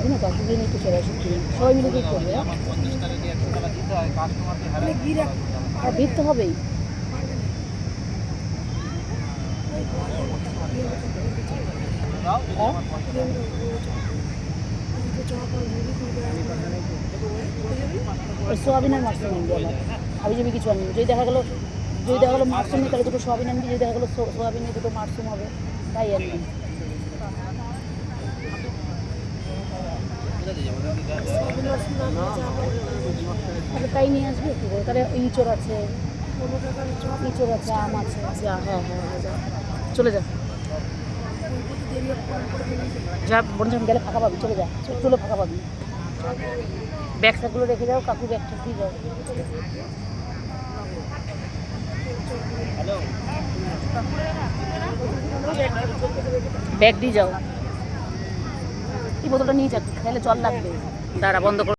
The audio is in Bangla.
যাবি না কাকুকে নিয়ে একটু চলে আসি সবাই মিলে ঠিক করবে। আর ভিড় তো হবেই। সোয়াবিন আর মাশরুম আনবি আমার আমি যাবি কিছু আনবি যদি দেখা গেলো মাশরুম নিয়ে তাহলে দুটো সোয়াবিন আনবি যদি দেখা গেলো সোয়াবিন নিয়ে দুটো মাশরুম হবে তাই আনবি। তাহলে তাই নিয়ে আসবি কী করে তাহলে ইঁচড় আছে আম আছে যা হ্যাঁ যা চলে যা যা বোন যখন গেলে ফাঁকা পাবি চলে যা একটু হলে ফাঁকা পাবি ব্যাগ ট্যাগগুলো রেখে যাও কাকু ব্যাগ ট্যাগ দিয়ে যাও ব্যাগ দিয়ে যাও এই বোতলটা নিয়ে যাক তাহলে জল লাগবে দাঁড়া বন্ধ করে